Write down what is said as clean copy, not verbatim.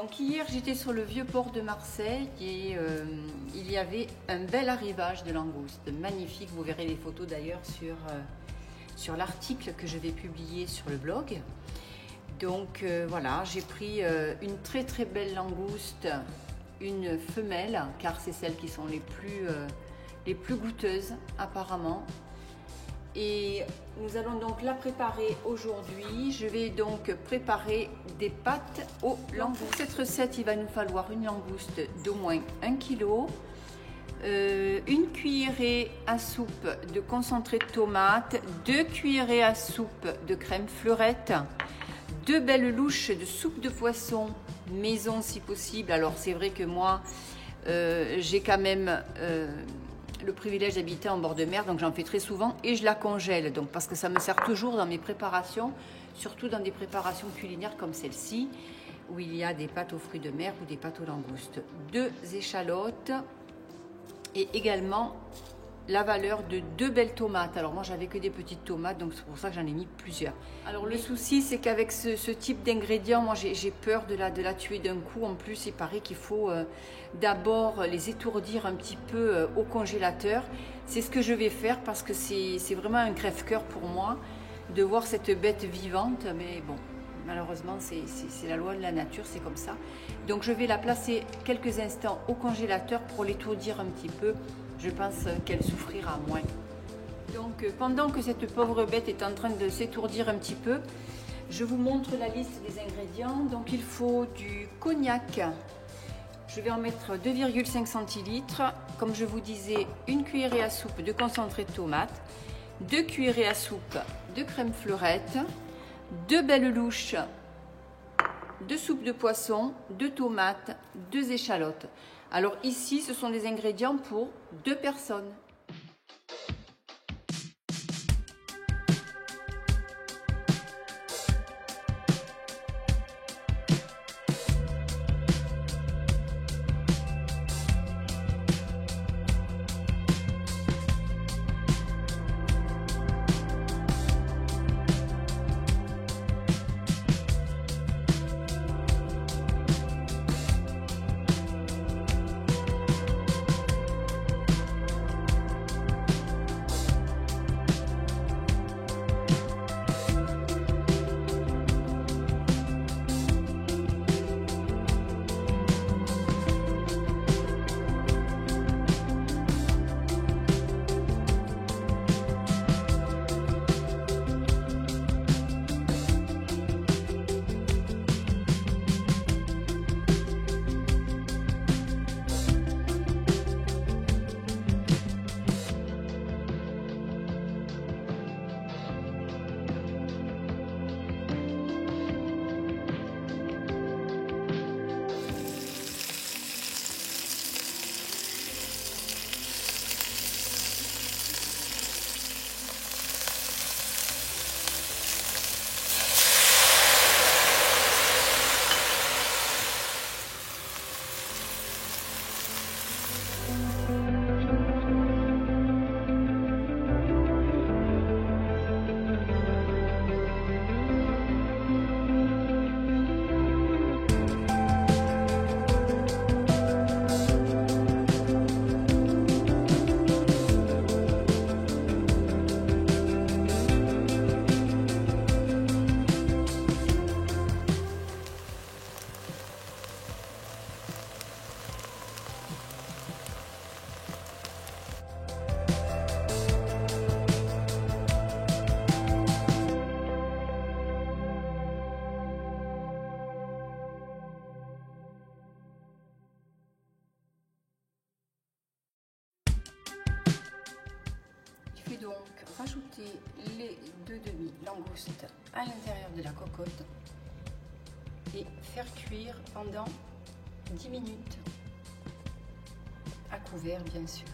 Donc hier j'étais sur le vieux port de Marseille et il y avait un bel arrivage de langoustes, magnifique. Vous verrez les photos d'ailleurs sur l'article que je vais publier sur le blog. Donc voilà, j'ai pris une très très belle langouste, une femelle, car c'est celles qui sont les plus goûteuses apparemment. Et nous allons donc la préparer aujourd'hui. Je vais donc préparer des pâtes aux langoustes. Pour cette recette, il va nous falloir une langouste d'au moins 1 kg, une cuillerée à soupe de concentré de tomate, 2 cuillerées à soupe de crème fleurette, 2 belles louches de soupe de poisson maison si possible. Alors c'est vrai que moi, j'ai quand même le privilège d'habiter en bord de mer, donc j'en fais très souvent et je la congèle, donc parce que ça me sert toujours dans mes préparations, surtout dans des préparations culinaires comme celle-ci, où il y a des pâtes aux fruits de mer ou des pâtes aux langoustes. 2 échalotes et également la valeur de 2 belles tomates. Alors moi j'avais que des petites tomates, donc c'est pour ça que j'en ai mis plusieurs. Alors le souci c'est qu'avec ce type d'ingrédients, moi j'ai peur de la tuer d'un coup. En plus il paraît qu'il faut d'abord les étourdir un petit peu au congélateur. C'est ce que je vais faire parce que c'est vraiment un crève-cœur pour moi de voir cette bête vivante, mais bon, malheureusement c'est la loi de la nature, c'est comme ça. Donc je vais la placer quelques instants au congélateur pour l'étourdir un petit peu. Je pense qu'elle souffrira moins. Donc pendant que cette pauvre bête est en train de s'étourdir un petit peu, je vous montre la liste des ingrédients. Donc il faut du cognac. Je vais en mettre 2,5 centilitres. Comme je vous disais, une cuillerée à soupe de concentré de tomate, 2 cuillerées à soupe de crème fleurette, 2 belles louches de soupe de poisson, 2 tomates, 2 échalotes. Alors ici, ce sont des ingrédients pour 2 personnes. Donc rajouter les 2 demi-langoustes à l'intérieur de la cocotte et faire cuire pendant 10 minutes à couvert bien sûr.